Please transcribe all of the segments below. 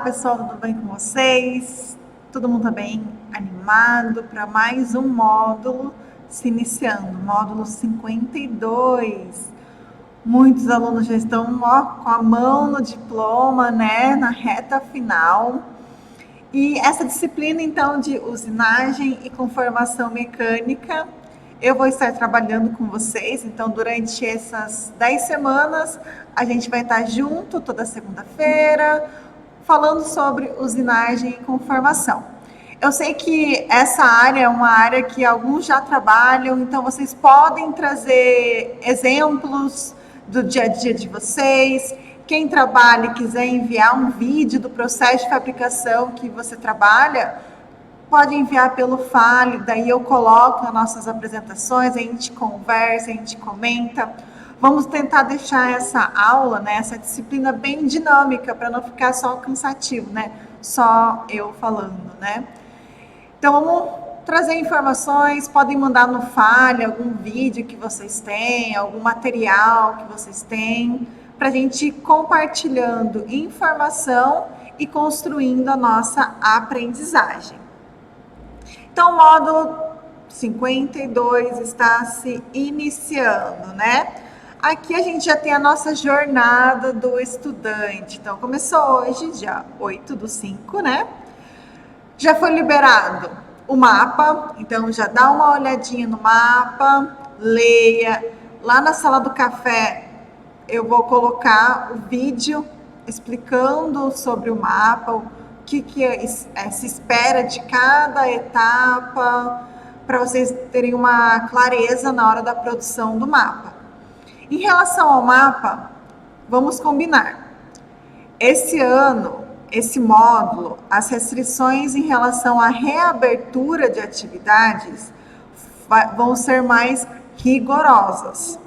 pessoal, tudo bem com vocês? Todo mundo tá bem animado para mais um módulo se iniciando, módulo 52. Muitos alunos já estão com a mão no diploma, né, na reta final. E essa disciplina, então, de usinagem e conformação mecânica, eu vou estar trabalhando com vocês. Então, durante essas 10 semanas, a gente vai estar junto toda segunda-feira, falando sobre usinagem e conformação. Eu sei que essa área é uma área que alguns já trabalham, então vocês podem trazer exemplos do dia a dia de vocês. Quem trabalha e quiser enviar um vídeo do processo de fabricação que você trabalha, pode enviar pelo Fale, daí eu coloco nas nossas apresentações, a gente conversa, a gente comenta. Vamos tentar deixar essa aula, né, essa disciplina bem dinâmica, para não ficar só cansativo, né? Só eu falando, né? Então, vamos trazer informações, podem mandar no Fale algum vídeo que vocês têm, algum material que vocês têm, para a gente ir compartilhando informação e construindo a nossa aprendizagem. Então, o módulo 52 está se iniciando, né? Aqui a gente já tem a nossa jornada do estudante. Então, começou hoje, dia 8/5, né? Já foi liberado o mapa, então já dá uma olhadinha no mapa, leia. Lá na sala do café, eu vou colocar o vídeo explicando sobre o mapa, o que se espera de cada etapa, para vocês terem uma clareza na hora da produção do mapa. Em relação ao mapa, vamos combinar. Esse ano, esse módulo, as restrições em relação à reabertura de atividades vão ser mais rigorosas.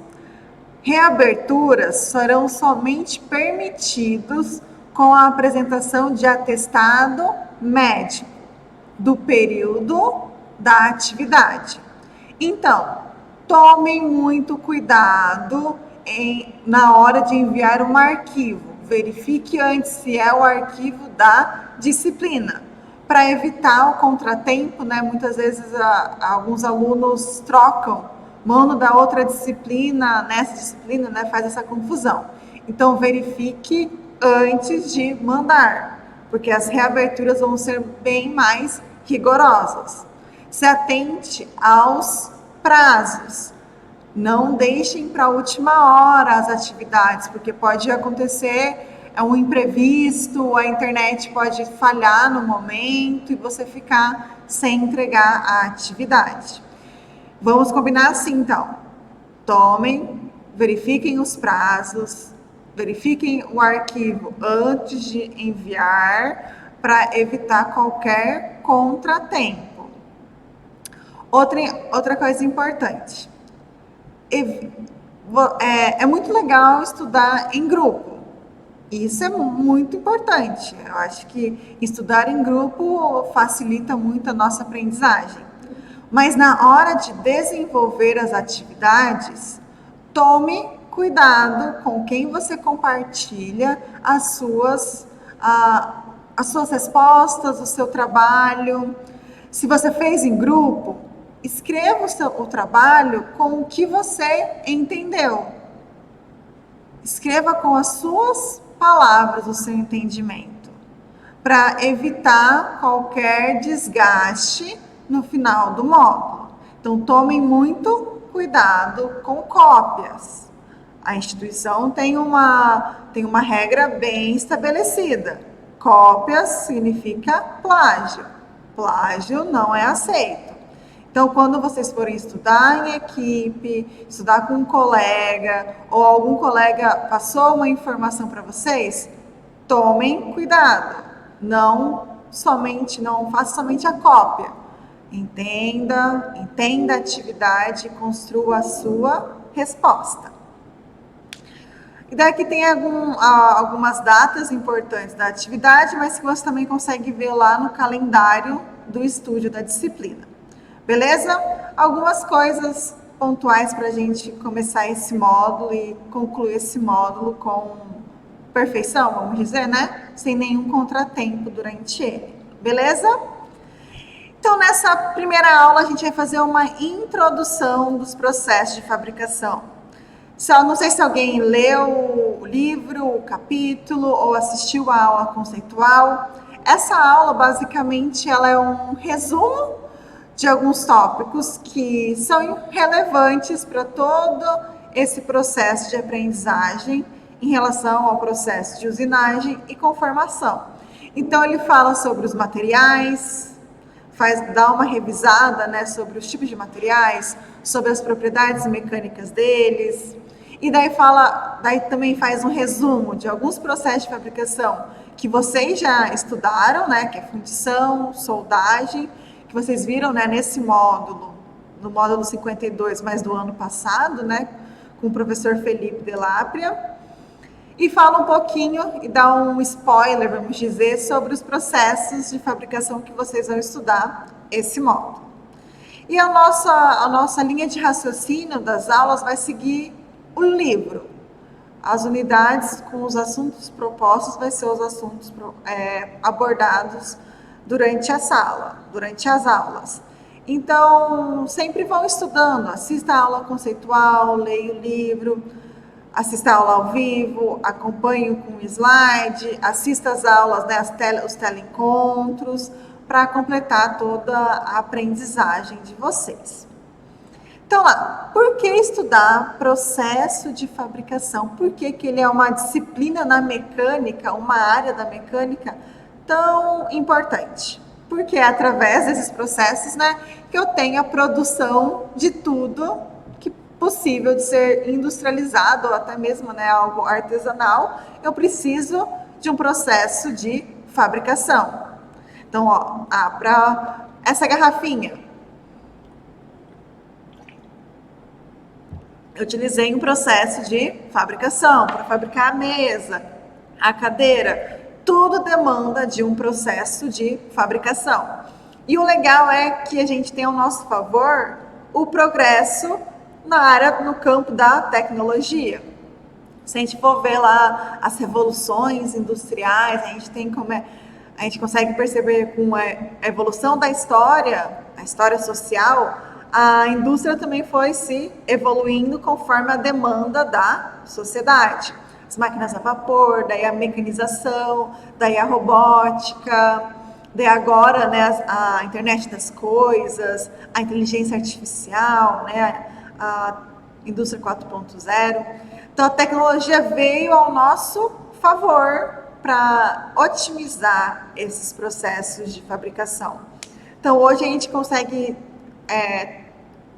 Reaberturas serão somente permitidos com a apresentação de atestado médico do período da atividade. Então, tomem muito cuidado na hora de enviar um arquivo. Verifique antes se é o arquivo da disciplina, para evitar o contratempo, né? Muitas vezes alguns alunos trocam, mandam da outra disciplina, nessa disciplina, né? Faz essa confusão. Então, verifique antes de mandar, porque as reaberturas vão ser bem mais rigorosas. Se atente aos prazos. Não deixem para a última hora as atividades, porque pode acontecer um imprevisto, a internet pode falhar no momento e você ficar sem entregar a atividade. Vamos combinar assim, então. Tomem, verifiquem os prazos, verifiquem o arquivo antes de enviar, para evitar qualquer contratempo. Outra coisa importante. É muito legal estudar em grupo. Isso é muito importante. Eu acho que estudar em grupo facilita muito a nossa aprendizagem. Mas na hora de desenvolver as atividades, tome cuidado com quem você compartilha as suas respostas, o seu trabalho. Se você fez em grupo, escreva o trabalho com o que você entendeu. Escreva com as suas palavras o seu entendimento, para evitar qualquer desgaste no final do módulo. Então, tomem muito cuidado com cópias. A instituição tem uma regra bem estabelecida. Cópias significa plágio. Plágio não é aceito. Então, quando vocês forem estudar em equipe, estudar com um colega, ou algum colega passou uma informação para vocês, tomem cuidado. Não faça somente a cópia. Entenda a atividade e construa a sua resposta. E daqui tem algumas datas importantes da atividade, mas que você também consegue ver lá no calendário do estúdio da disciplina. Beleza? Algumas coisas pontuais para a gente começar esse módulo e concluir esse módulo com perfeição, vamos dizer, né? Sem nenhum contratempo durante ele. Beleza? Então, nessa primeira aula, a gente vai fazer uma introdução dos processos de fabricação. Não sei se alguém leu o livro, o capítulo, ou assistiu a aula conceitual. Essa aula, basicamente, ela é um resumo de alguns tópicos que são relevantes para todo esse processo de aprendizagem em relação ao processo de usinagem e conformação. Então, ele fala sobre os materiais, dá uma revisada, né, sobre os tipos de materiais, sobre as propriedades mecânicas deles, e daí também faz um resumo de alguns processos de fabricação que vocês já estudaram, né, que é fundição, soldagem, que vocês viram, né, nesse módulo, no módulo 52, mas do ano passado, né, com o professor Felipe Delapria, e fala um pouquinho e dá um spoiler, vamos dizer, sobre os processos de fabricação que vocês vão estudar esse módulo. E a nossa linha de raciocínio das aulas vai seguir o livro. As unidades com os assuntos propostos vai ser os assuntos abordados durante a sala, durante as aulas. Então, sempre vão estudando, assista a aula conceitual, leia o livro, assista a aula ao vivo, acompanhe com o slide, assista as aulas, né, os teleencontros, para completar toda a aprendizagem de vocês. Então, lá, por que estudar processo de fabricação? Por que ele é uma disciplina na mecânica, uma área da mecânica tão importante? Porque é através desses processos, né, que eu tenho a produção de tudo que possível de ser industrializado, ou até mesmo, né, algo artesanal, eu preciso de um processo de fabricação. Então, ó, para essa garrafinha, eu utilizei um processo de fabricação para fabricar a mesa, a cadeira. Tudo demanda de um processo de fabricação. E o legal é que a gente tem ao nosso favor o progresso no campo da tecnologia. Se a gente for ver lá as revoluções industriais, a gente consegue perceber com a evolução da história, a história social, a indústria também foi se evoluindo conforme a demanda da sociedade. As máquinas a vapor, daí a mecanização, daí a robótica, daí agora, né, a internet das coisas, a inteligência artificial, né, a indústria 4.0. Então a tecnologia veio ao nosso favor para otimizar esses processos de fabricação. Então hoje a gente consegue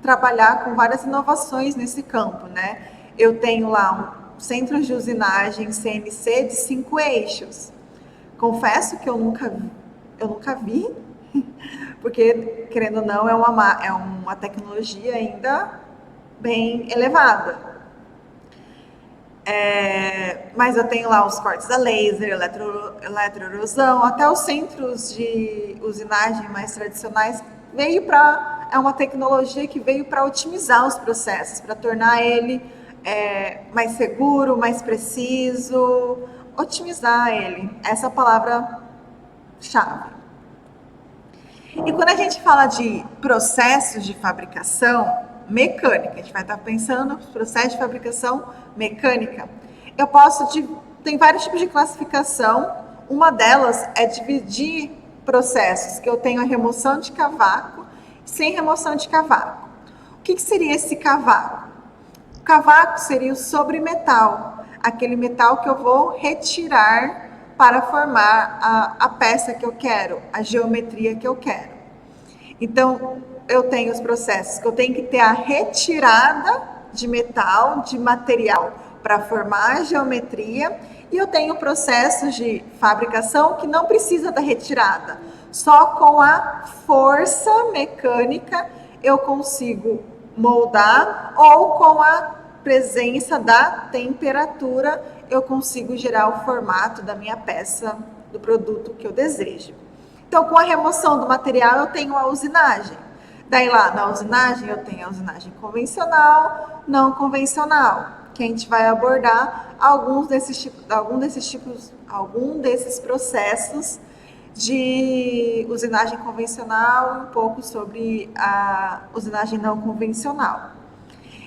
trabalhar com várias inovações nesse campo, né? Eu tenho lá um centro de usinagem CNC de 5 eixos. Confesso que eu nunca vi, porque, querendo ou não, é uma tecnologia ainda bem elevada. Mas eu tenho lá os cortes a laser, eletroerosão, até os centros de usinagem mais tradicionais é uma tecnologia que veio para otimizar os processos, para tornar ele mais seguro, mais preciso, otimizar ele. Essa é a palavra-chave. E quando a gente fala de processos de fabricação mecânica, a gente vai estar pensando no processo de fabricação mecânica. Tem vários tipos de classificação. Uma delas é dividir processos, que eu tenho a remoção de cavaco sem remoção de cavaco. O que seria esse cavaco? O cavaco seria o sobremetal, aquele metal que eu vou retirar para formar a peça que eu quero, a geometria que eu quero. Então, eu tenho os processos que eu tenho que ter a retirada de metal, de material, para formar a geometria, e eu tenho processos de fabricação que não precisa da retirada. Só com a força mecânica eu consigo moldar, ou com a presença da temperatura eu consigo gerar o formato da minha peça, do produto que eu desejo. Então, com a remoção do material, eu tenho a usinagem. Daí lá na usinagem, eu tenho a usinagem convencional, não convencional. que a gente vai abordar algum desses processos de usinagem convencional e um pouco sobre a usinagem não convencional.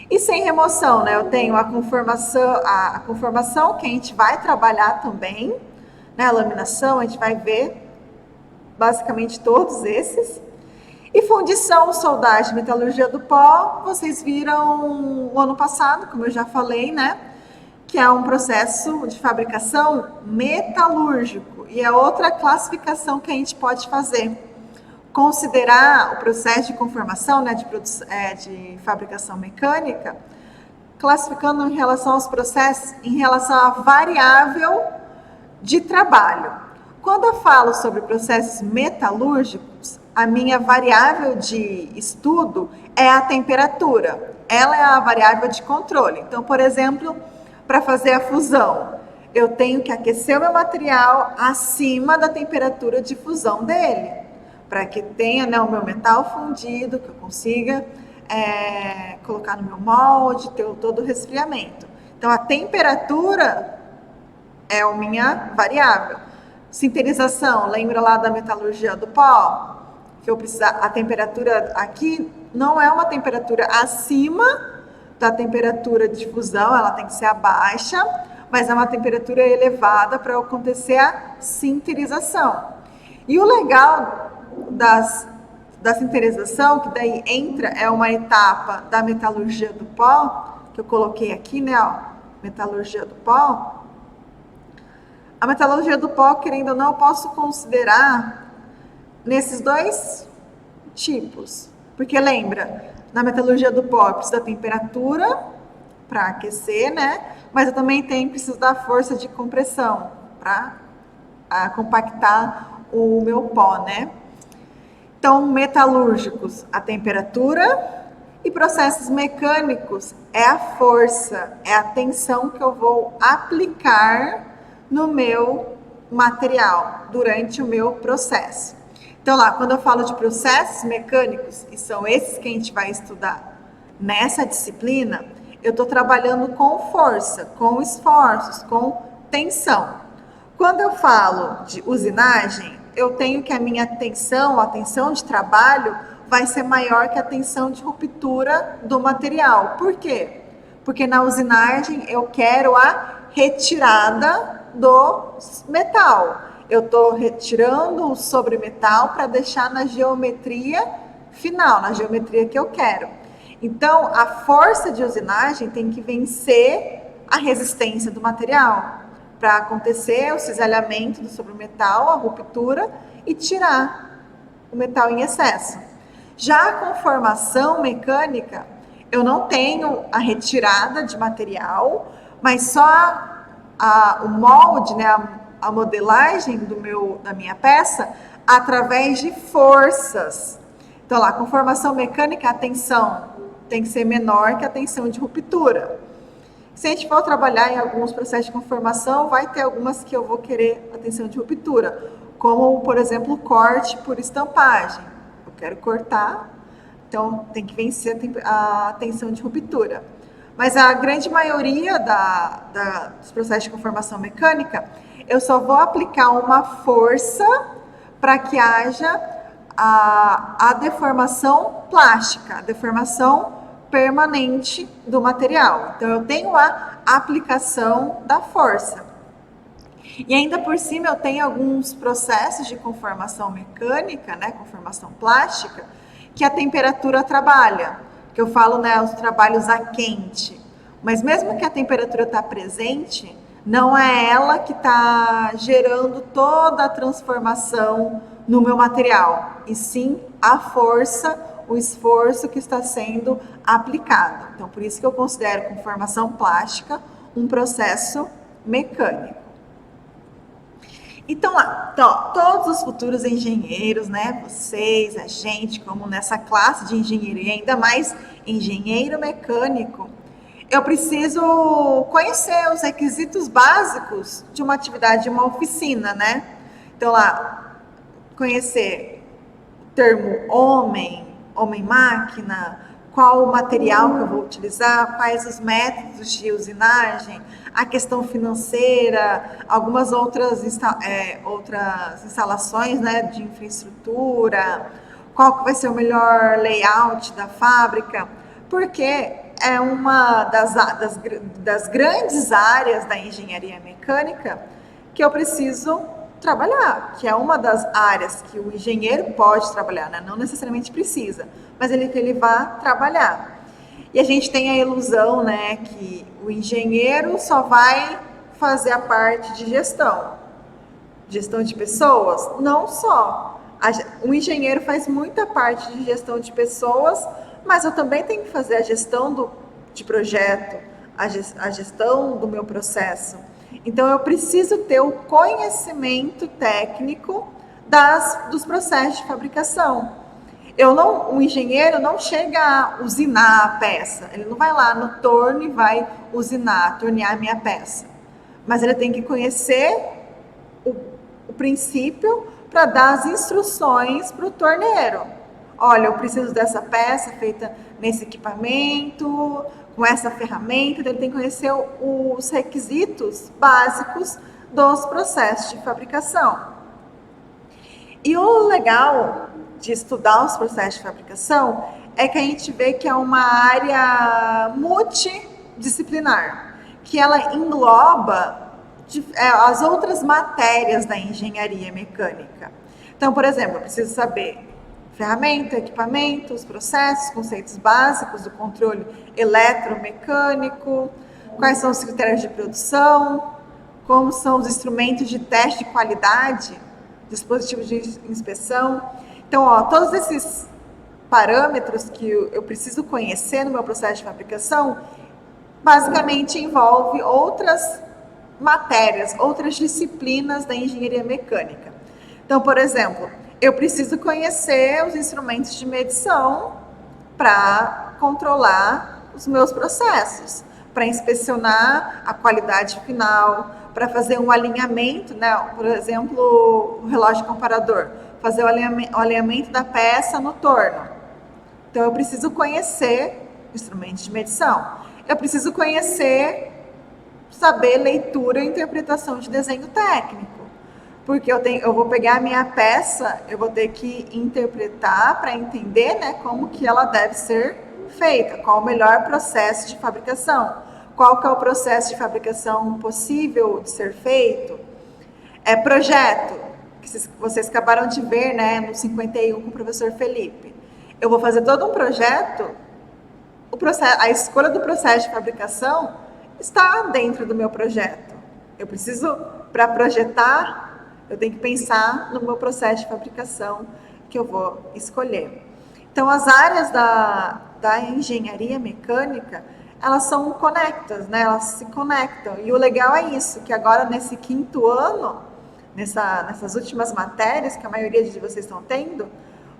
E sem remoção, né? Eu tenho a conformação que a gente vai trabalhar também, né? A laminação, a gente vai ver basicamente todos esses. E fundição, soldagem, metalurgia do pó, vocês viram o ano passado, como eu já falei, né? Que é um processo de fabricação metalúrgico. E é outra classificação que a gente pode fazer. Considerar o processo de conformação, né, de fabricação mecânica, classificando em relação aos processos, em relação à variável de trabalho. Quando eu falo sobre processos metalúrgicos, a minha variável de estudo é a temperatura. Ela é a variável de controle. Então, por exemplo, para fazer a fusão, eu tenho que aquecer o meu material acima da temperatura de fusão dele, para que tenha, né, o meu metal fundido, que eu consiga colocar no meu molde, ter todo o resfriamento. Então, a temperatura é a minha variável. Sinterização, lembra lá da metalurgia do pó? Que eu preciso, a temperatura aqui não é uma temperatura acima da temperatura de fusão, ela tem que ser abaixo, mas é uma temperatura elevada para acontecer a sinterização. E o legal da sinterização, que daí é uma etapa da metalurgia do pó, que eu coloquei aqui, né, ó, metalurgia do pó. A metalurgia do pó, querendo ou não, eu posso considerar nesses dois tipos. Porque lembra, na metalurgia do pó eu preciso da temperatura para aquecer, né? Mas eu também preciso da força de compressão para compactar o meu pó, né? Então, metalúrgicos, a temperatura, e processos mecânicos é a força, é a tensão que eu vou aplicar no meu material durante o meu processo. Então, lá, quando eu falo de processos mecânicos, e são esses que a gente vai estudar nessa disciplina, eu estou trabalhando com força, com esforços, com tensão. Quando eu falo de usinagem, eu tenho que a minha tensão, a tensão de trabalho, vai ser maior que a tensão de ruptura do material. Por quê? Porque na usinagem eu quero a retirada do metal. Eu estou retirando o sobremetal para deixar na geometria final, na geometria que eu quero. Então, a força de usinagem tem que vencer a resistência do material para acontecer o cisalhamento do sobremetal, a ruptura e tirar o metal em excesso. Já a conformação mecânica, eu não tenho a retirada de material, mas só o molde, né, a modelagem da minha peça através de forças. Então, lá, conformação mecânica, a tensão tem que ser menor que a tensão de ruptura. Se a gente for trabalhar em alguns processos de conformação, vai ter algumas que eu vou querer a tensão de ruptura, como, por exemplo, corte por estampagem. Eu quero cortar, então tem que vencer a tensão de ruptura. Mas a grande maioria dos processos de conformação mecânica, eu só vou aplicar uma força para que haja a deformação plástica, a deformação permanente do material. Então, eu tenho a aplicação da força. E ainda por cima, eu tenho alguns processos de conformação mecânica, né, conformação plástica, que a temperatura trabalha, que eu falo, né, os trabalhos a quente. Mas mesmo que a temperatura está presente, não é ela que está gerando toda a transformação no meu material, e sim a força, o esforço que está sendo aplicado. Então, por isso que eu considero conformação plástica um processo mecânico. Então, lá, todos os futuros engenheiros, né, vocês, a gente, como nessa classe de engenharia, ainda mais engenheiro mecânico, eu preciso conhecer os requisitos básicos de uma atividade de uma oficina, né? Então, lá, conhecer o termo homem-máquina, qual o material que eu vou utilizar, quais os métodos de usinagem, a questão financeira, algumas outras instalações, né, de infraestrutura, qual que vai ser o melhor layout da fábrica, porque é uma das grandes áreas da engenharia mecânica que eu preciso trabalhar, que é uma das áreas que o engenheiro pode trabalhar, né? Não necessariamente precisa, mas que ele vá trabalhar. E a gente tem a ilusão, né, que o engenheiro só vai fazer a parte de gestão de pessoas. Não só. O engenheiro faz muita parte de gestão de pessoas, mas eu também tenho que fazer a gestão de projeto, a gestão do meu processo. Então, eu preciso ter o conhecimento técnico dos processos de fabricação. O engenheiro não chega a usinar a peça, ele não vai lá no torno e vai tornear a minha peça. Mas ele tem que conhecer o princípio para dar as instruções para o torneiro. Olha, eu preciso dessa peça feita nesse equipamento, com essa ferramenta, ele tem que conhecer os requisitos básicos dos processos de fabricação. E o legal de estudar os processos de fabricação é que a gente vê que é uma área multidisciplinar, que ela engloba as outras matérias da engenharia mecânica. Então, por exemplo, eu preciso saber ferramenta, equipamentos, processos, conceitos básicos do controle eletromecânico, quais são os critérios de produção, como são os instrumentos de teste de qualidade, dispositivos de inspeção. Então, todos esses parâmetros que eu preciso conhecer no meu processo de fabricação, basicamente envolve outras matérias, outras disciplinas da engenharia mecânica. Então, por exemplo, eu preciso conhecer os instrumentos de medição para controlar os meus processos, para inspecionar a qualidade final, para fazer um alinhamento, né? Por exemplo, o relógio comparador, fazer o alinhamento da peça no torno. Então, eu preciso conhecer instrumentos de medição. Eu preciso saber leitura e interpretação de desenho técnico. Porque eu vou pegar a minha peça, eu vou ter que interpretar para entender, né, como que ela deve ser feita, qual o melhor processo de fabricação, qual que é o processo de fabricação possível de ser feito. Projeto, que vocês acabaram de ver, né, no 51 com o professor Felipe. Eu vou fazer todo um projeto, a escolha do processo de fabricação está dentro do meu projeto. Eu preciso, para projetar, eu tenho que pensar no meu processo de fabricação que eu vou escolher. Então, as áreas da engenharia mecânica, elas são conectas, né? Elas se conectam. E o legal é isso, que agora nesse 5º ano, nessas últimas matérias que a maioria de vocês estão tendo,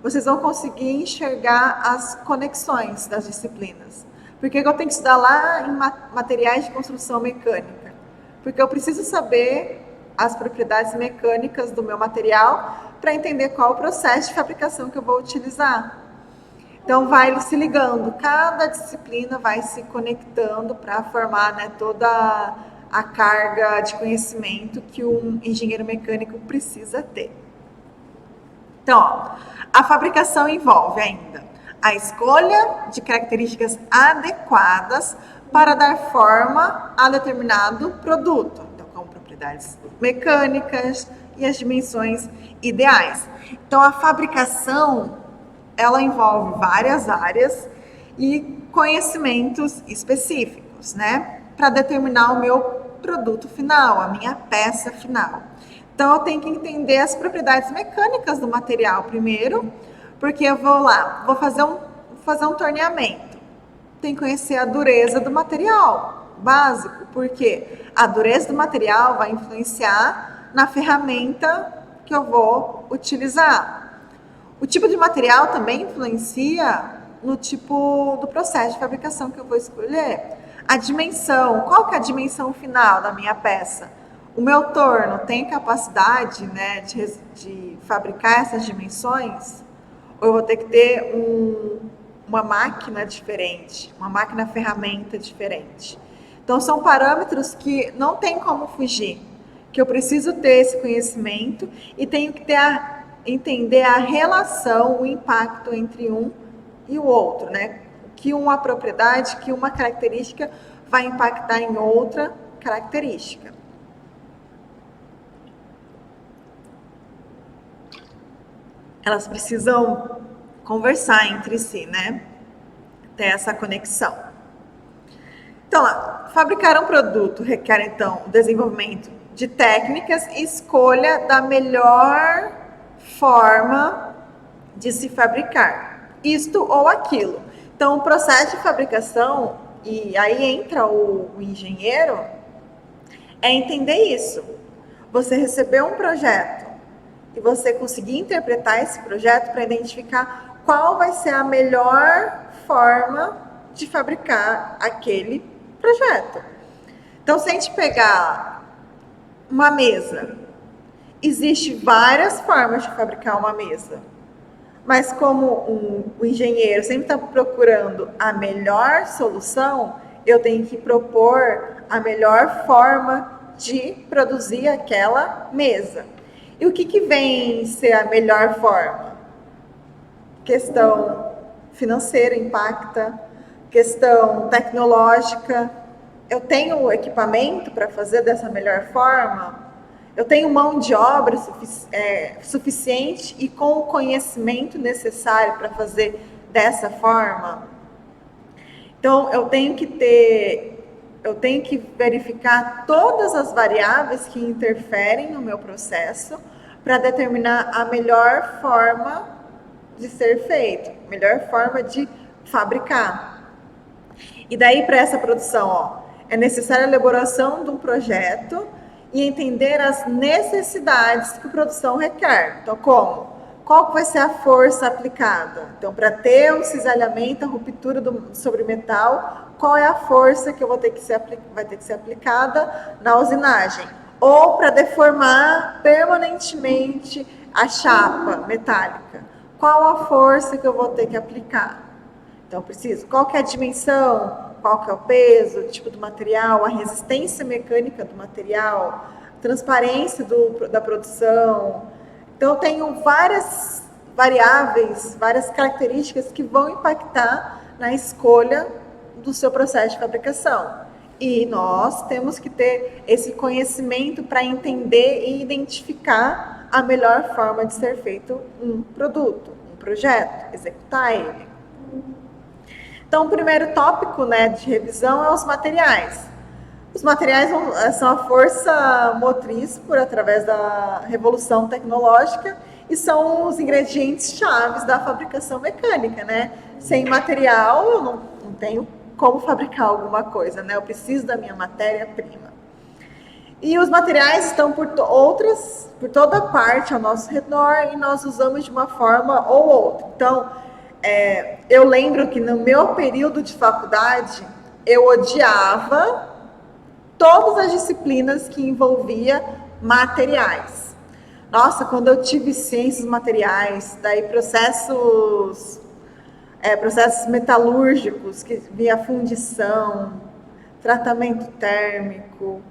vocês vão conseguir enxergar as conexões das disciplinas. Por que eu tenho que estudar lá em materiais de construção mecânica? Porque eu preciso saber as propriedades mecânicas do meu material para entender qual o processo de fabricação que eu vou utilizar. Então, vai se ligando, cada disciplina vai se conectando para formar, né, toda a carga de conhecimento que um engenheiro mecânico precisa ter. Então, a fabricação envolve ainda a escolha de características adequadas para dar forma a determinado produto, então, com propriedades mecânicas e as dimensões ideais. Então, a fabricação, ela envolve várias áreas e conhecimentos específicos, né, para determinar o meu produto final, a minha peça final. Então, eu tenho que entender as propriedades mecânicas do material primeiro, porque eu vou fazer um torneamento. Tenho que conhecer a dureza do material básico, porque a dureza do material vai influenciar na ferramenta que eu vou utilizar. O tipo de material também influencia no tipo do processo de fabricação que eu vou escolher. A dimensão, qual que é a dimensão final da minha peça? O meu torno tem capacidade, né, de fabricar essas dimensões? Ou eu vou ter que ter uma máquina diferente, uma máquina-ferramenta diferente. Então, são parâmetros que não tem como fugir, que eu preciso ter esse conhecimento e tenho que entender a relação, o impacto entre um e o outro, né? Que uma propriedade, que uma característica vai impactar em outra característica. Elas precisam conversar entre si, né? Ter essa conexão. Então, fabricar um produto requer, então, o desenvolvimento de técnicas e escolha da melhor forma de se fabricar isto ou aquilo. Então, o processo de fabricação, e aí entra o engenheiro, é entender isso. Você recebeu um projeto e você conseguir interpretar esse projeto para identificar qual vai ser a melhor forma de fabricar aquele projeto. Então, se a gente pegar uma mesa, existe várias formas de fabricar uma mesa, mas como o engenheiro sempre está procurando a melhor solução, eu tenho que propor a melhor forma de produzir aquela mesa. E o que vem ser a melhor forma? Questão financeira impacta, questão tecnológica. Eu tenho equipamento para fazer dessa melhor forma? Eu tenho mão de obra suficiente e com o conhecimento necessário para fazer dessa forma? Então, eu tenho que verificar todas as variáveis que interferem no meu processo para determinar a melhor forma de ser feito, melhor forma de fabricar. E daí, para essa produção, é necessária a elaboração de um projeto e entender as necessidades que a produção requer. Então, como? Qual vai ser a força aplicada? Então, para ter o cisalhamento, a ruptura sobre metal, qual é a força que vai ter que ser aplicada na usinagem? Ou para deformar permanentemente a chapa metálica? Qual a força que eu vou ter que aplicar? Então, preciso, qual que é a dimensão? Qual que é o peso, o tipo do material, a resistência mecânica do material, transparência da produção. Então, eu tenho várias variáveis, várias características que vão impactar na escolha do seu processo de fabricação. E nós temos que ter esse conhecimento para entender e identificar a melhor forma de ser feito um produto, um projeto, executar ele. Então, o primeiro tópico, né, de revisão é os materiais. Os materiais são a força motriz através da revolução tecnológica e são os ingredientes chaves da fabricação mecânica, né? Sem material, eu não tenho como fabricar alguma coisa, né? Eu preciso da minha matéria-prima. E os materiais estão por toda parte ao nosso redor e nós usamos de uma forma ou outra. Então, eu lembro que no meu período de faculdade, eu odiava todas as disciplinas que envolvia materiais. Nossa, quando eu tive ciências materiais, daí processos metalúrgicos, que via fundição, tratamento térmico,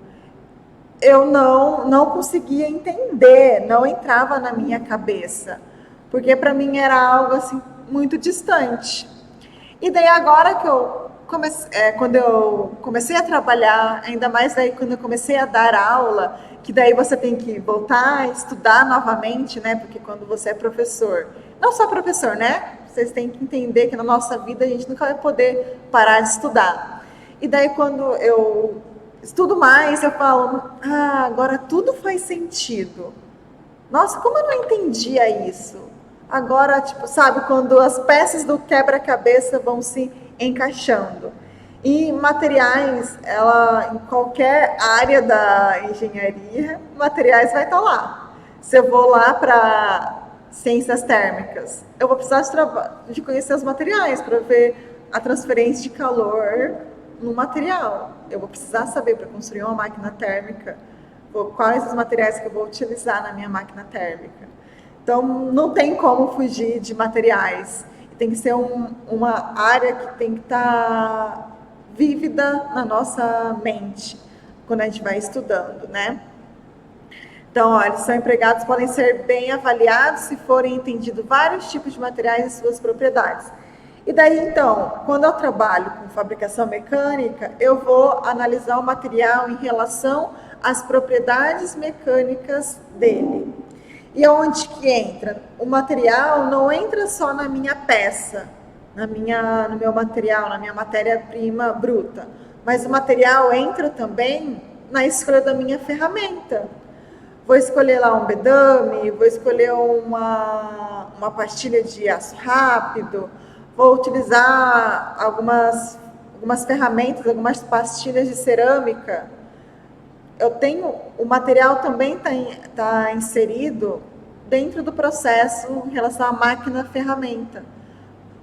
eu não conseguia entender, não entrava na minha cabeça, porque para mim era algo assim muito distante. E daí agora que quando eu comecei a trabalhar, ainda mais daí quando eu comecei a dar aula, que daí você tem que voltar a estudar novamente, né? Porque quando você é professor, não só professor, né? Vocês têm que entender que na nossa vida a gente nunca vai poder parar de estudar. E daí quando eu estudo mais, eu falo, agora tudo faz sentido. Nossa, como eu não entendia isso? Agora, sabe, quando as peças do quebra-cabeça vão se encaixando. E materiais, em qualquer área da engenharia, materiais vai estar lá. Se eu vou lá para ciências térmicas, eu vou precisar de conhecer os materiais para ver a transferência de calor no material. Eu vou precisar saber para construir uma máquina térmica quais os materiais que eu vou utilizar na minha máquina térmica. Então, não tem como fugir de materiais. tem que ser uma área que tem que estar vívida na nossa mente, quando a gente vai estudando, né? Então, ó, eles são empregados, podem ser bem avaliados se forem entendidos vários tipos de materiais e suas propriedades. E daí, então, quando eu trabalho com fabricação mecânica, eu vou analisar o material em relação às propriedades mecânicas dele. E onde que entra? O material não entra só na minha peça, no meu material, na minha matéria-prima bruta, mas o material entra também na escolha da minha ferramenta. Vou escolher lá um bedame, vou escolher uma pastilha de aço rápido, vou utilizar algumas ferramentas, algumas pastilhas de cerâmica. O material também tá inserido dentro do processo em relação à máquina-ferramenta,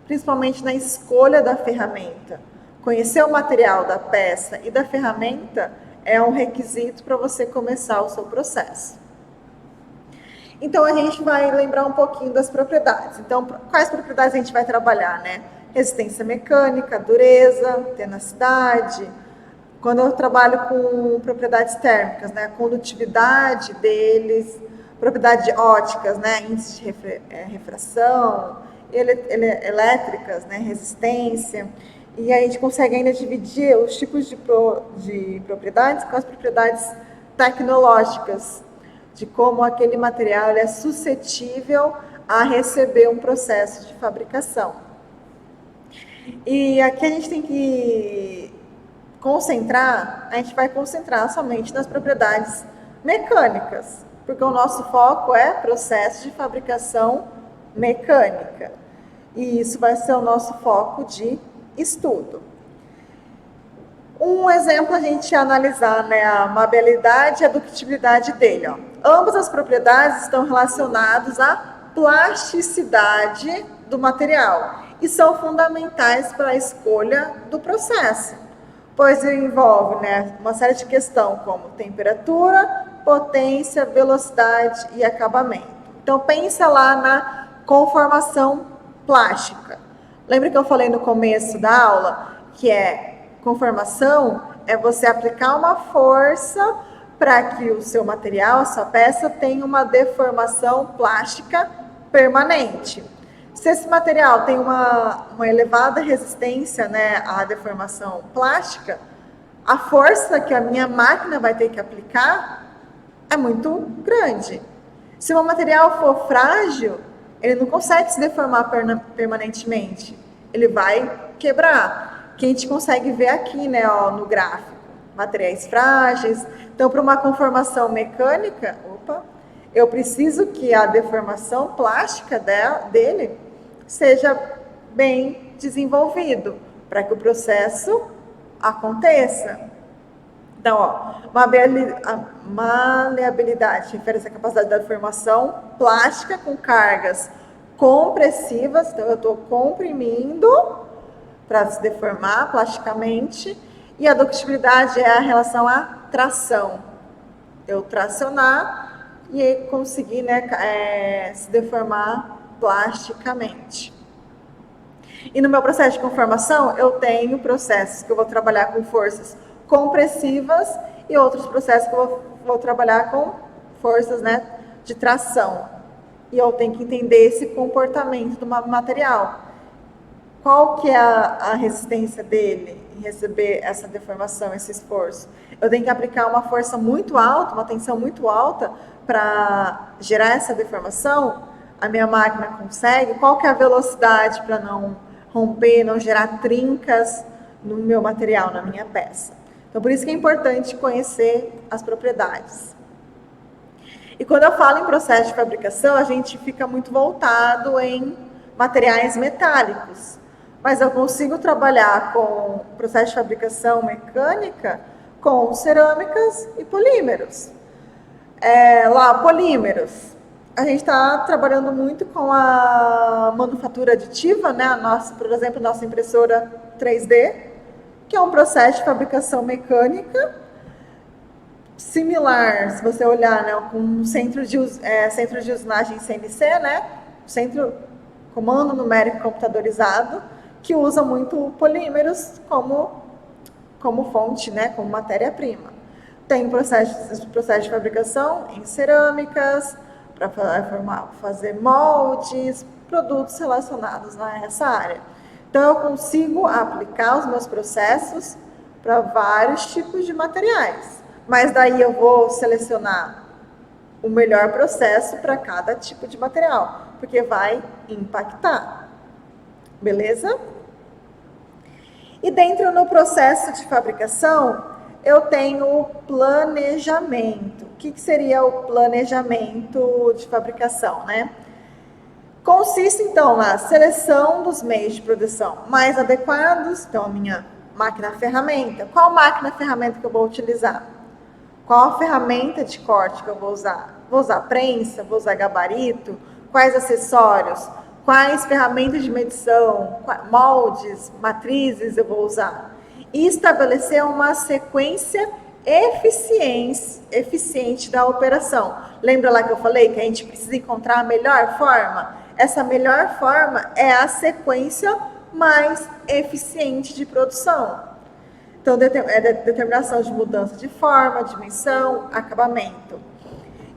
principalmente na escolha da ferramenta. Conhecer o material da peça e da ferramenta é um requisito para você começar o seu processo. Então, a gente vai lembrar um pouquinho das propriedades. Então, quais propriedades a gente vai trabalhar, né? Resistência mecânica, dureza, tenacidade. Quando eu trabalho com propriedades térmicas, né? A condutividade deles, propriedades óticas, né? Índice de refração, elétricas, né? Resistência. E aí a gente consegue ainda dividir os tipos de propriedades com as propriedades tecnológicas, de como aquele material é suscetível a receber um processo de fabricação. E aqui a gente tem que a gente vai concentrar somente nas propriedades mecânicas, porque o nosso foco é processo de fabricação mecânica. E isso vai ser o nosso foco de estudo. Um exemplo a gente analisar, né, a maleabilidade e a ductilidade dele. Ó. Ambas as propriedades estão relacionadas à plasticidade do material e são fundamentais para a escolha do processo, pois envolve, né, uma série de questões como temperatura, potência, velocidade e acabamento. Então pensa lá na conformação plástica. Lembra que eu falei no começo da aula que conformação é você aplicar uma força para que o seu material, a sua peça, tenha uma deformação plástica permanente. Se esse material tem uma elevada resistência, né, à deformação plástica, a força que a minha máquina vai ter que aplicar é muito grande. Se o material for frágil, ele não consegue se deformar permanentemente. Ele vai quebrar. Que a gente consegue ver aqui, né, ó, no gráfico. Materiais frágeis. Então, para uma conformação mecânica, eu preciso que a deformação plástica dele seja bem desenvolvido para que o processo aconteça. Então, ó, maleabilidade refere-se à capacidade da deformação plástica com cargas compressivas. Então, eu estou comprimindo para se deformar plasticamente. E a ductilidade é a relação à tração. Eu tracionar e conseguir, né, se deformar plasticamente. E no meu processo de conformação, eu tenho processos que eu vou trabalhar com forças compressivas e outros processos que eu vou trabalhar com forças, né, de tração. E eu tenho que entender esse comportamento do material. Qual que é a resistência dele em receber essa deformação, esse esforço? Eu tenho que aplicar uma força muito alta, uma tensão muito alta para gerar essa deformação? A minha máquina consegue? Qual que é a velocidade para não romper, não gerar trincas no meu material, na minha peça? Então, por isso que é importante conhecer as propriedades. E quando eu falo em processo de fabricação, a gente fica muito voltado em materiais metálicos. Mas eu consigo trabalhar com processo de fabricação mecânica com cerâmicas e polímeros. Polímeros. A gente está trabalhando muito com a manufatura aditiva, né? Por exemplo, nossa impressora 3D, que é um processo de fabricação mecânica similar, se você olhar, né, com um centro de usinagem CNC, né? Centro comando numérico computadorizado, que usa muito polímeros como fonte, né, como matéria-prima. Tem processo de fabricação em cerâmicas, para fazer moldes, produtos relacionados a essa área. Então, eu consigo aplicar os meus processos para vários tipos de materiais. Mas daí eu vou selecionar o melhor processo para cada tipo de material, porque vai impactar. Beleza? E dentro no processo de fabricação, eu tenho o planejamento. O que seria o planejamento de fabricação, né? Consiste, então, na seleção dos meios de produção mais adequados. Então, a minha máquina-ferramenta. Qual máquina-ferramenta que eu vou utilizar? Qual a ferramenta de corte que eu vou usar? Vou usar prensa? Vou usar gabarito? Quais acessórios? Quais ferramentas de medição? Moldes, matrizes eu vou usar? E estabelecer uma sequência eficiente da operação. Lembra lá que eu falei que a gente precisa encontrar a melhor forma? Essa melhor forma é a sequência mais eficiente de produção. Então, é determinação de mudança de forma, dimensão, acabamento.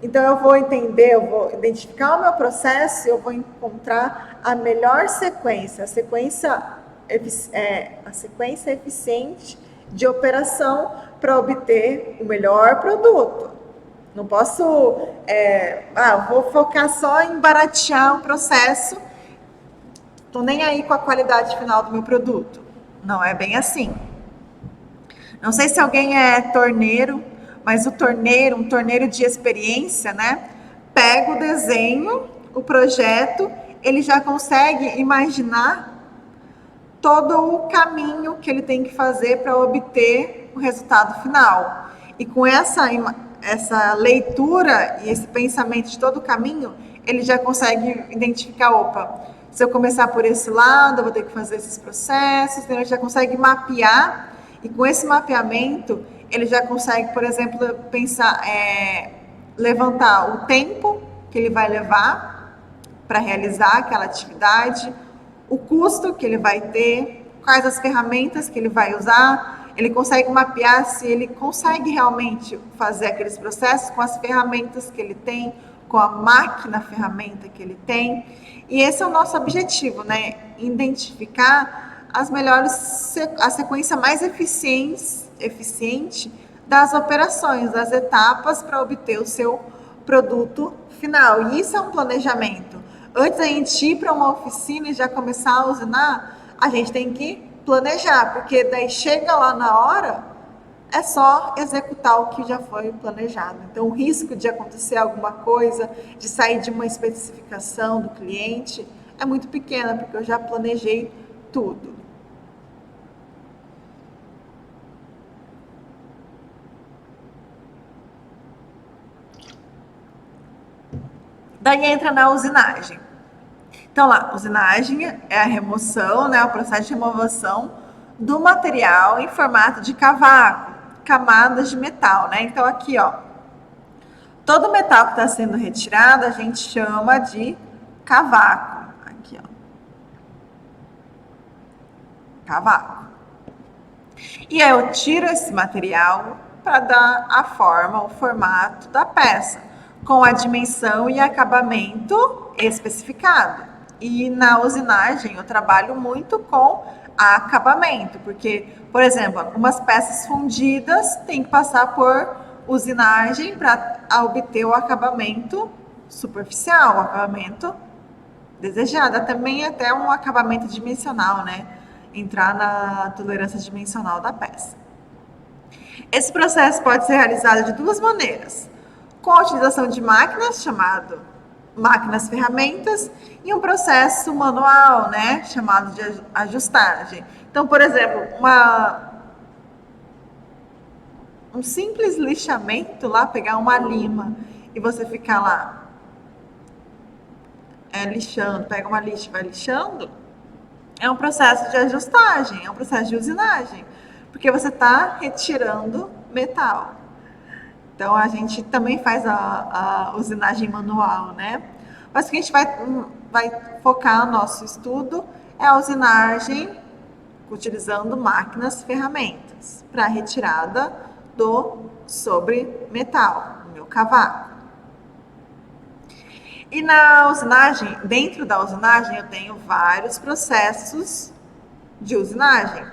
Então, eu vou identificar o meu processo e eu vou encontrar a melhor sequência, a sequência eficiente de operação para obter o melhor produto. Não posso, vou focar só em baratear o processo, estou nem aí com a qualidade final do meu produto. Não é bem assim. Não sei se alguém é torneiro, mas um torneiro de experiência, né? Pega o desenho, o projeto, ele já consegue imaginar todo o caminho que ele tem que fazer para obter o resultado final. E com essa leitura e esse pensamento de todo o caminho, ele já consegue identificar, se eu começar por esse lado, eu vou ter que fazer esses processos, então ele já consegue mapear, e com esse mapeamento, ele já consegue, por exemplo, pensar, levantar o tempo que ele vai levar para realizar aquela atividade, o custo que ele vai ter, quais as ferramentas que ele vai usar. Ele consegue mapear se ele consegue realmente fazer aqueles processos com as ferramentas que ele tem, com a máquina-ferramenta que ele tem. E esse é o nosso objetivo, né? Identificar a sequência mais eficiente das operações, das etapas para obter o seu produto final. E isso é um planejamento. Antes da gente ir para uma oficina e já começar a usinar, a gente tem que planejar, porque daí chega lá na hora, é só executar o que já foi planejado. Então, o risco de acontecer alguma coisa, de sair de uma especificação do cliente, é muito pequena, porque eu já planejei tudo. Daí entra na usinagem. Então lá, usinagem é a remoção, né, o processo de remoção do material em formato de cavaco, camadas de metal, né? Então aqui, todo metal que está sendo retirado a gente chama de cavaco. Aqui, cavaco. E aí eu tiro esse material para dar a forma, o formato da peça, com a dimensão e acabamento especificado. E na usinagem eu trabalho muito com acabamento, porque, por exemplo, algumas peças fundidas têm que passar por usinagem para obter o acabamento superficial, o acabamento desejado, também até um acabamento dimensional, né? Entrar na tolerância dimensional da peça. Esse processo pode ser realizado de duas maneiras: com a utilização de máquinas, chamado máquinas ferramentas, e um processo manual, né, chamado de ajustagem. Então, por exemplo, um simples lixamento lá, pegar uma lima e você ficar lá lixando, pega uma lixa e vai lixando, é um processo de ajustagem, é um processo de usinagem, porque você está retirando metal. Então, a gente também faz a usinagem manual, né? Mas que a gente vai vai focar o nosso estudo é a usinagem utilizando máquinas ferramentas para retirada do sobremetal, no meu cavaco. E na usinagem, dentro da usinagem, eu tenho vários processos de usinagem.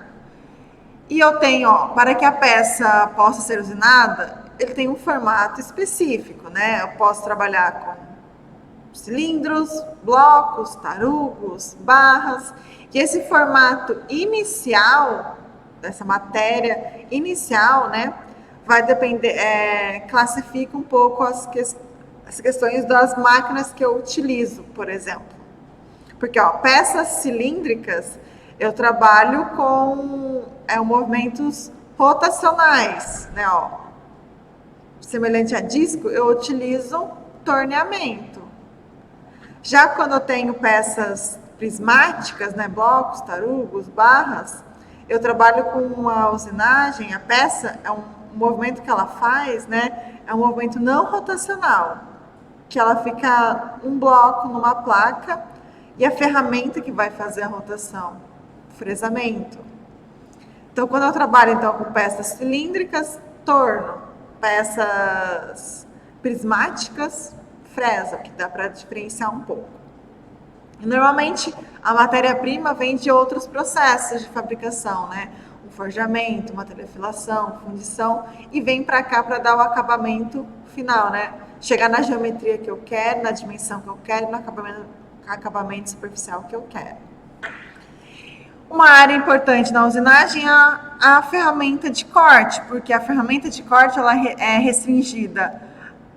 E eu tenho, para que a peça possa ser usinada, ele tem um formato específico, né? Eu posso trabalhar com cilindros, blocos, tarugos, barras. E esse formato inicial, dessa matéria inicial, né? Vai depender, classifica um pouco as questões das máquinas que eu utilizo, por exemplo. Porque, peças cilíndricas, eu trabalho com movimentos rotacionais, né? Semelhante a disco, eu utilizo torneamento. Já quando eu tenho peças prismáticas, né, blocos, tarugos, barras, eu trabalho com uma usinagem. A peça o movimento que ela faz, né, é um movimento não rotacional, que ela fica um bloco numa placa e a ferramenta que vai fazer a rotação, o fresamento. Então, quando eu trabalho com peças cilíndricas, torno, peças prismáticas, fresa, que dá para diferenciar um pouco. E, normalmente, a matéria-prima vem de outros processos de fabricação, né? Um forjamento, uma telefilação, fundição, e vem para cá para dar o acabamento final, né? Chegar na geometria que eu quero, na dimensão que eu quero, no acabamento superficial que eu quero. Uma área importante na usinagem é a ferramenta de corte, porque a ferramenta de corte ela é restringida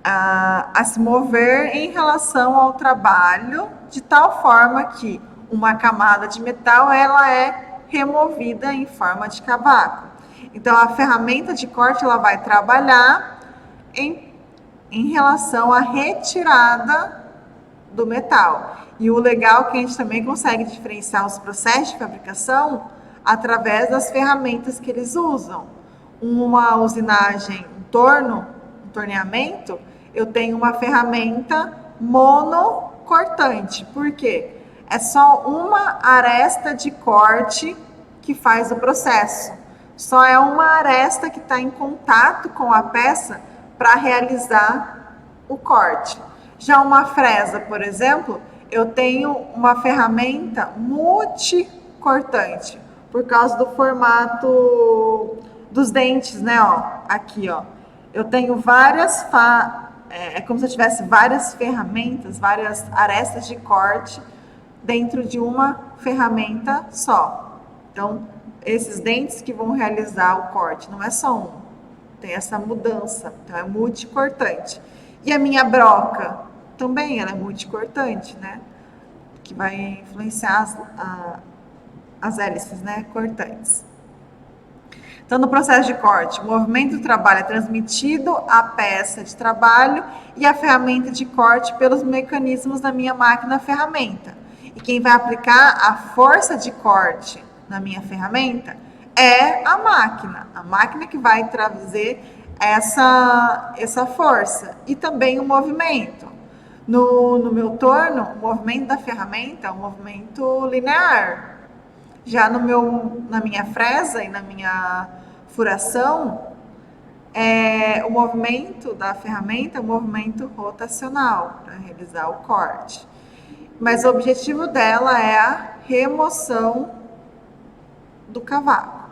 a se mover em relação ao trabalho, de tal forma que uma camada de metal ela é removida em forma de cavaco. Então, a ferramenta de corte ela vai trabalhar em relação à retirada do metal. E o legal é que a gente também consegue diferenciar os processos de fabricação através das ferramentas que eles usam. Uma usinagem, um torneamento, eu tenho uma ferramenta monocortante. Por quê? É só uma aresta de corte que faz o processo. Só é uma aresta que está em contato com a peça para realizar o corte. Já uma fresa, por exemplo, eu tenho uma ferramenta multicortante, por causa do formato dos dentes, né? Aqui, eu tenho várias é como se eu tivesse várias ferramentas, várias arestas de corte dentro de uma ferramenta só. Então, esses dentes que vão realizar o corte, não é só um, tem essa mudança, então é multicortante. E a minha broca também, ela é multicortante, né? Que vai influenciar as hélices, né? Cortantes. Então, no processo de corte, o movimento do trabalho é transmitido à peça de trabalho e à ferramenta de corte pelos mecanismos da minha máquina ferramenta. E quem vai aplicar a força de corte na minha ferramenta é a máquina que vai trazer essa força e também o movimento. No meu torno, o movimento da ferramenta é um movimento linear. Já na minha fresa e na minha furação, o movimento da ferramenta é um movimento rotacional para realizar o corte. Mas o objetivo dela é a remoção do cavaco.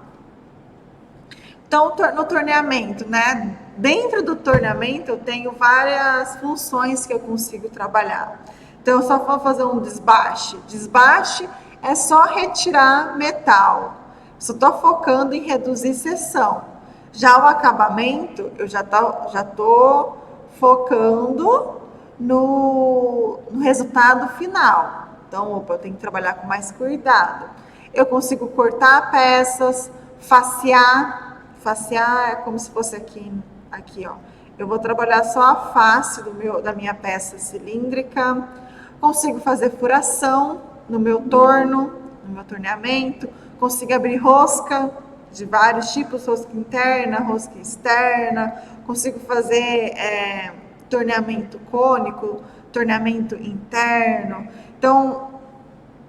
Então, no torneamento, né? Dentro do torneamento, eu tenho várias funções que eu consigo trabalhar. Então, eu só vou fazer um desbaste. Desbaste é só retirar metal. Só estou focando em reduzir seção. Já o acabamento, eu já estou focando no resultado final. Então, eu tenho que trabalhar com mais cuidado. Eu consigo cortar peças, facear. Facear é como se fosse aqui, Eu vou trabalhar só a face da minha peça cilíndrica. Consigo fazer furação no meu torno, no meu torneamento. Consigo abrir rosca de vários tipos, rosca interna, rosca externa. Consigo fazer torneamento cônico, torneamento interno. Então,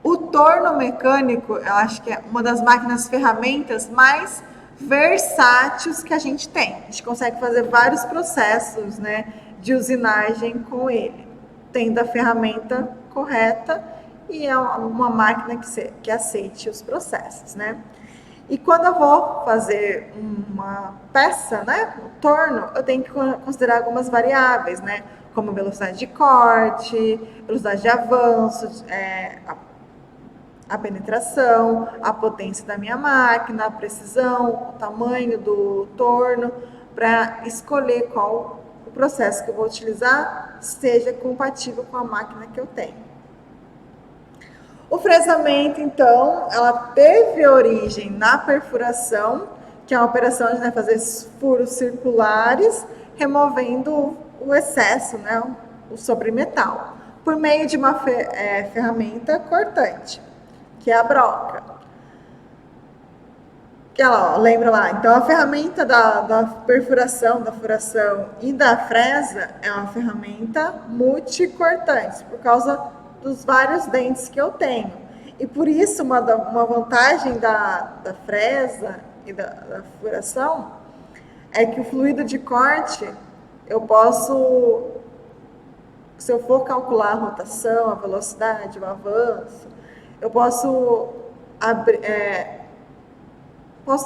o torno mecânico, eu acho que é uma das máquinas ferramentas mais versáteis que a gente tem. A gente consegue fazer vários processos, né, de usinagem com ele, tendo a ferramenta correta e é uma máquina que aceite os processos, né? E quando eu vou fazer uma peça, né, um torno, eu tenho que considerar algumas variáveis, né, como velocidade de corte, velocidade de avanço, a penetração, a potência da minha máquina, a precisão, o tamanho do torno, para escolher qual o processo que eu vou utilizar seja compatível com a máquina que eu tenho. O fresamento, então, ela teve origem na perfuração, que é uma operação de, né, fazer furos circulares, removendo o excesso, né, o sobremetal, por meio de uma ferramenta cortante, que é a broca. Que ela, ó, lembra lá, então a ferramenta da perfuração, da furação e da fresa é uma ferramenta multicortante, por causa dos vários dentes que eu tenho. E por isso, uma vantagem da fresa e da furação é que o fluido de corte, eu posso, se eu for calcular a rotação, a velocidade, o avanço, eu posso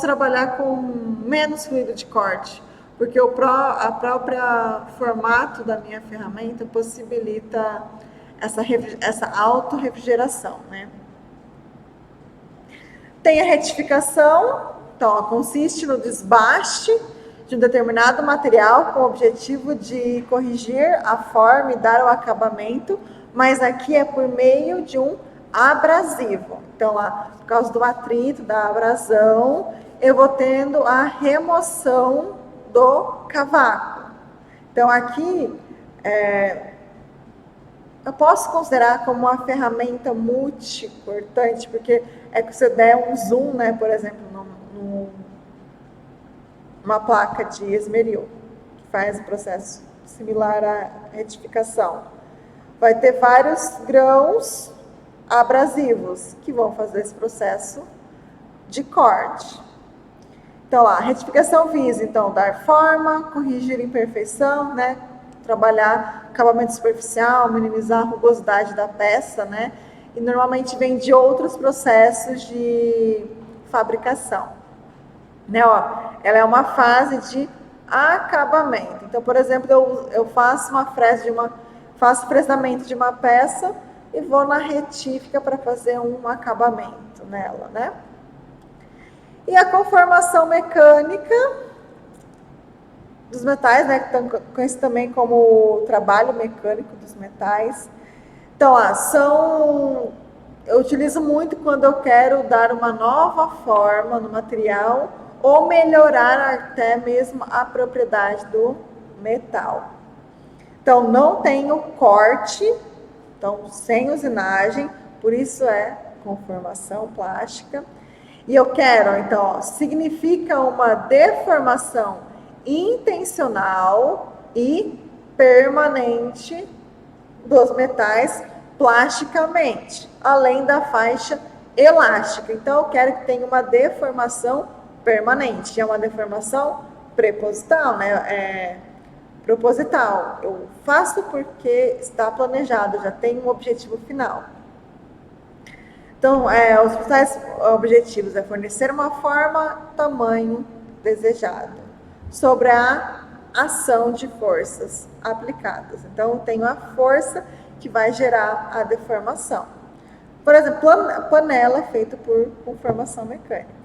trabalhar com menos fluido de corte, porque a própria formato da minha ferramenta possibilita essa auto-refrigeração, né? Tem a retificação, então, ó, consiste no desbaste de um determinado material com o objetivo de corrigir a forma e dar o acabamento, mas aqui é por meio de um abrasivo. Então, lá, por causa do atrito, da abrasão, eu vou tendo a remoção do cavaco. Então, aqui, eu posso considerar como uma ferramenta multicortante, porque é que você der um zoom, né, por exemplo, numa placa de esmeril, que faz um processo similar à retificação. Vai ter vários grãos abrasivos que vão fazer esse processo de corte. Então, lá, a retificação visa, então, dar forma, corrigir imperfeição, né, trabalhar acabamento superficial, minimizar a rugosidade da peça, né, e normalmente vem de outros processos de fabricação, né, ó, ela é uma fase de acabamento. Então, por exemplo, eu faço faço fresamento de uma peça e vou na retífica para fazer um acabamento nela, né? E a conformação mecânica dos metais, né, que estão conhecido também como o trabalho mecânico dos metais. Então, eu utilizo muito quando eu quero dar uma nova forma no material ou melhorar até mesmo a propriedade do metal. Então, não tenho corte, então sem usinagem, por isso é conformação plástica. E eu quero, então, significa uma deformação intencional e permanente dos metais plasticamente, além da faixa elástica. Então, eu quero que tenha uma deformação permanente. É uma deformação preposital, né? Proposital. Eu faço porque está planejado, já tem um objetivo final. Então, os principais objetivos é fornecer uma forma, tamanho desejado, sobre a ação de forças aplicadas. Então, eu tenho a força que vai gerar a deformação. Por exemplo, panela feita por conformação mecânica.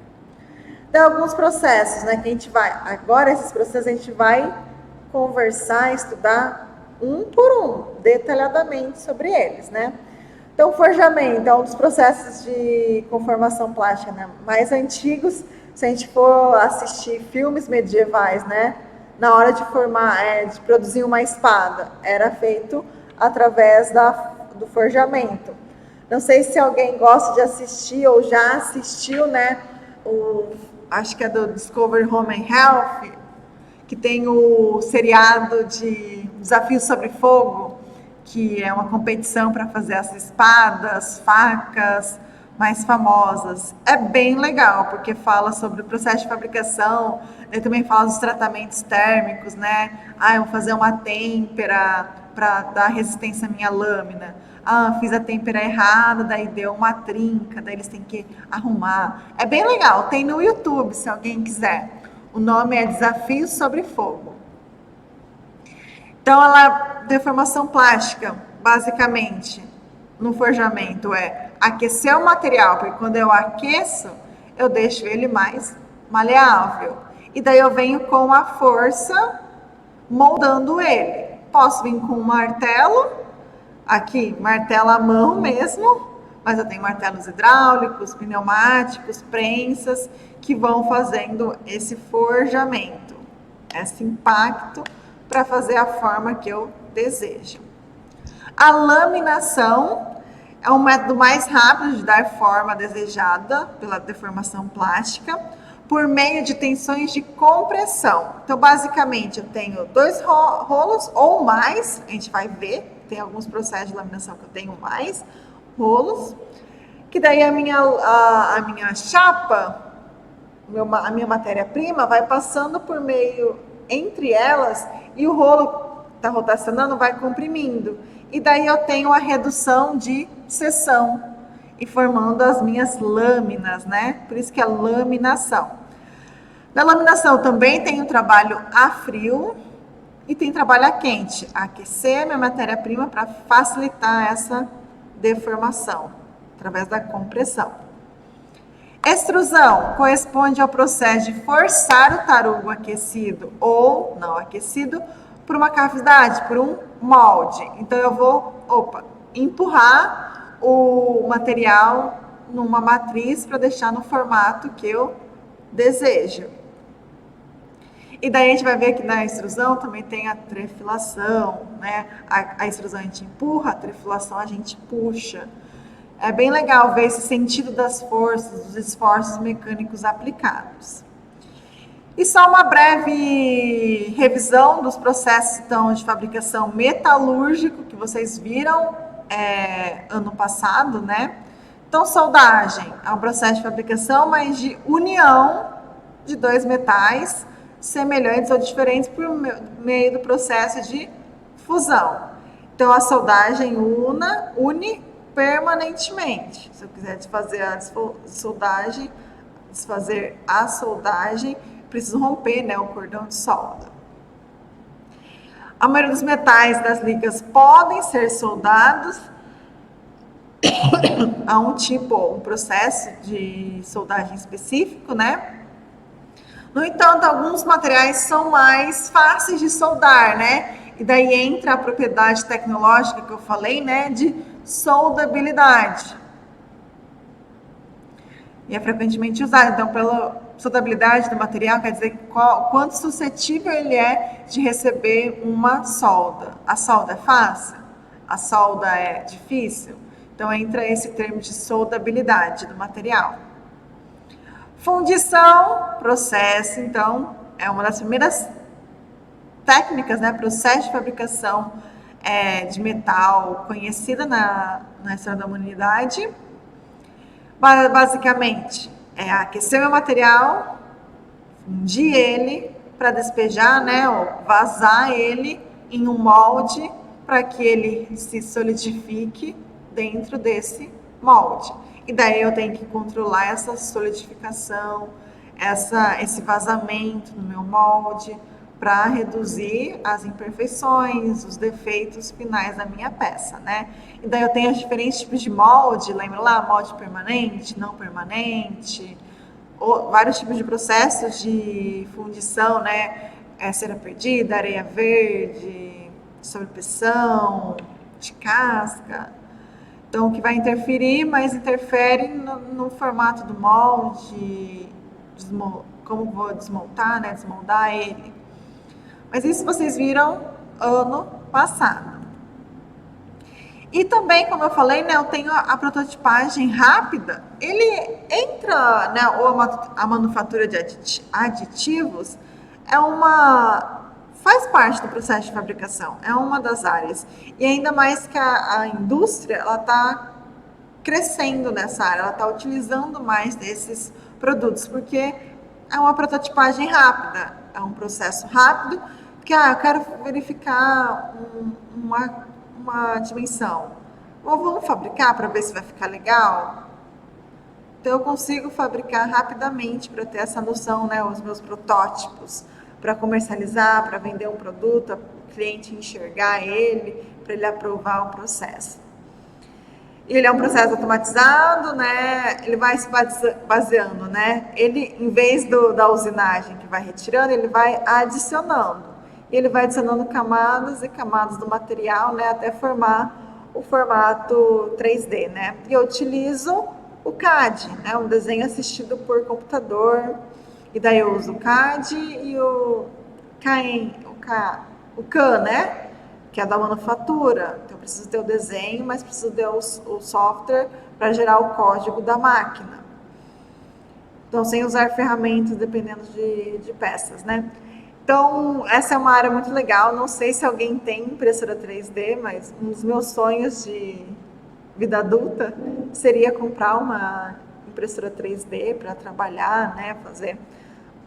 Tem alguns processos, né, que a gente agora esses processos a gente vai conversar, estudar um por um, detalhadamente sobre eles, né? Então, o forjamento é um dos processos de conformação plástica, né, mais antigos. Se a gente for assistir filmes medievais, né, na hora de de produzir uma espada, era feito através do forjamento. Não sei se alguém gosta de assistir ou já assistiu, né, acho que é do Discovery Home and Health, que tem o seriado de Desafio sobre Fogo, que é uma competição para fazer as espadas, facas mais famosas. É bem legal, porque fala sobre o processo de fabricação, ele também fala dos tratamentos térmicos, né? Ah, eu vou fazer uma têmpera para dar resistência à minha lâmina. Ah, fiz a têmpera errada, daí deu uma trinca, daí eles têm que arrumar. É bem legal, tem no YouTube, se alguém quiser. O nome é Desafios sobre Fogo. Então, ela, deformação plástica, basicamente, no forjamento, é aquecer o material, porque quando eu aqueço, eu deixo ele mais maleável. E daí eu venho com a força moldando ele. Posso vir com um martelo, aqui, martelo à mão mesmo, mas eu tenho martelos hidráulicos, pneumáticos, prensas, que vão fazendo esse forjamento, esse impacto para fazer a forma que eu desejo. A laminação é um método mais rápido de dar forma desejada pela deformação plástica por meio de tensões de compressão. Então, basicamente, eu tenho 2 rolos ou mais, a gente vai ver, tem alguns processos de laminação que eu tenho mais rolos, que daí a minha chapa, a minha matéria-prima vai passando por meio entre elas e o rolo está rotacionando, vai comprimindo. E daí eu tenho a redução de seção e formando as minhas lâminas, né? Por isso que é laminação. Na laminação também tem o trabalho a frio e tem trabalho a quente. Aquecer a minha matéria-prima para facilitar essa deformação através da compressão. Extrusão corresponde ao processo de forçar o tarugo aquecido ou não aquecido por uma cavidade, por um molde. Então eu vou, empurrar o material numa matriz para deixar no formato que eu desejo. E daí a gente vai ver que na extrusão também tem a trefilação, né? A extrusão a gente empurra, a trefilação a gente puxa. É bem legal ver esse sentido das forças, dos esforços mecânicos aplicados. E só uma breve revisão dos processos então, de fabricação metalúrgico que vocês viram ano passado, né? Então, soldagem é um processo de fabricação, mas de união de 2 metais semelhantes ou diferentes por meio do processo de fusão. Então, a soldagem une permanentemente. Se eu quiser desfazer a soldagem, preciso romper, né, o cordão de solda. A maioria dos metais das ligas podem ser soldados a um processo de soldagem específico, né? No entanto, alguns materiais são mais fáceis de soldar, né? E daí entra a propriedade tecnológica que eu falei, né, de soldabilidade. E é frequentemente usado. Então, pela soldabilidade do material, quer dizer quanto suscetível ele é de receber uma solda. A solda é fácil? A solda é difícil? Então, entra esse termo de soldabilidade do material. Fundição, processo, então, é uma das primeiras técnicas, né, processo de fabricação de metal conhecida na história da humanidade. Basicamente, é aquecer meu material, fundir ele para despejar, né, ou vazar ele em um molde para que ele se solidifique dentro desse molde. E daí eu tenho que controlar essa solidificação, esse vazamento no meu molde, para reduzir as imperfeições, os defeitos finais da minha peça, né? E daí eu tenho os diferentes tipos de molde, lembra lá? Molde permanente, não permanente, vários tipos de processos de fundição, né? Cera perdida, areia verde, sobrepressão, de casca. Então, o que vai interferir, mas interfere no formato do molde, como vou desmontar, né? Desmoldar ele. Mas isso vocês viram ano passado. E também, como eu falei, né, eu tenho a prototipagem rápida. Ele entra, né, ou a manufatura de aditivos é uma faz parte do processo de fabricação, é uma das áreas. E ainda mais que a indústria, ela está crescendo nessa área, ela está utilizando mais desses produtos, porque é uma prototipagem rápida, é um processo rápido, que eu quero verificar uma dimensão. Ou vamos fabricar para ver se vai ficar legal? Então eu consigo fabricar rapidamente para ter essa noção, né, os meus protótipos, para comercializar, para vender um produto, o cliente enxergar ele, para ele aprovar o processo. Ele é um processo automatizado, né? Ele vai se baseando, né? Ele, em vez da usinagem que vai retirando, ele vai adicionando. E ele vai adicionando camadas e camadas do material, né? Até formar o formato 3D, né? E eu utilizo o CAD, né? Um desenho assistido por computador. E daí eu uso o CAD e o CAN, né? Que é da manufatura. Então, eu preciso ter o desenho, mas preciso ter o software para gerar o código da máquina. Então, sem usar ferramentas, dependendo de peças, né? Então, essa é uma área muito legal. Não sei se alguém tem impressora 3D, mas um dos meus sonhos de vida adulta seria comprar uma impressora 3D para trabalhar, né? Fazer.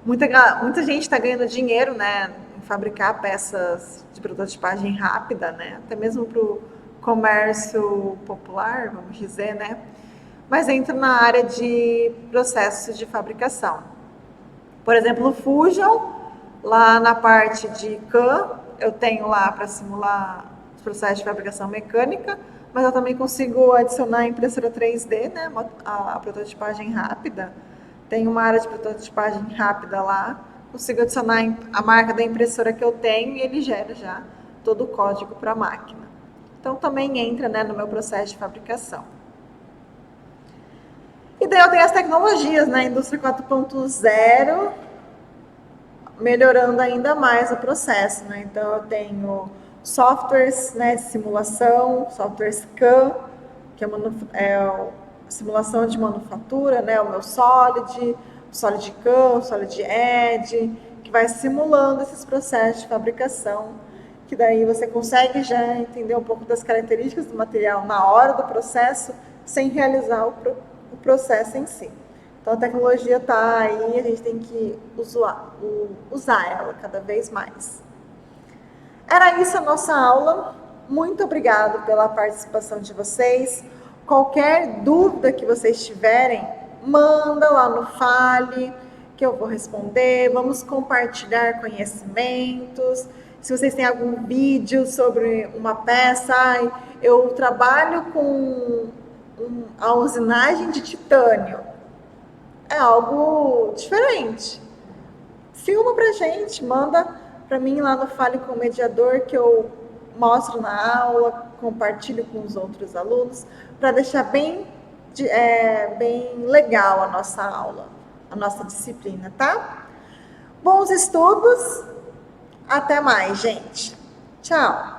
Muita gente está ganhando dinheiro, né? Fabricar peças de prototipagem rápida, né? Até mesmo para o comércio popular, vamos dizer, né? Mas entra na área de processos de fabricação. Por exemplo, o Fusion, lá na parte de CAM, eu tenho lá para simular os processos de fabricação mecânica, mas eu também consigo adicionar a impressora 3D, né? A prototipagem rápida. Tem uma área de prototipagem rápida lá, consigo adicionar a marca da impressora que eu tenho e ele gera já todo o código para a máquina. Então também entra, né, no meu processo de fabricação. E daí eu tenho as tecnologias, né, indústria 4.0, melhorando ainda mais o processo, né? Então eu tenho softwares, né, de simulação, softwares CAM, que é simulação de manufatura, né, o meu Solid CAM, o Solid Edge, que vai simulando esses processos de fabricação, que daí você consegue já entender um pouco das características do material na hora do processo, sem realizar o processo em si. Então a tecnologia está aí, a gente tem que usar ela cada vez mais. Era isso a nossa aula. Muito obrigada pela participação de vocês. Qualquer dúvida que vocês tiverem, manda lá no Fale, que eu vou responder. Vamos compartilhar conhecimentos. Se vocês têm algum vídeo sobre uma peça, eu trabalho com a usinagem de titânio. É algo diferente. Filma pra gente, manda pra mim lá no Fale com o Mediador, que eu mostro na aula, compartilho com os outros alunos, para deixar bem legal a nossa aula, a nossa disciplina, tá? Bons estudos, até mais, gente. Tchau!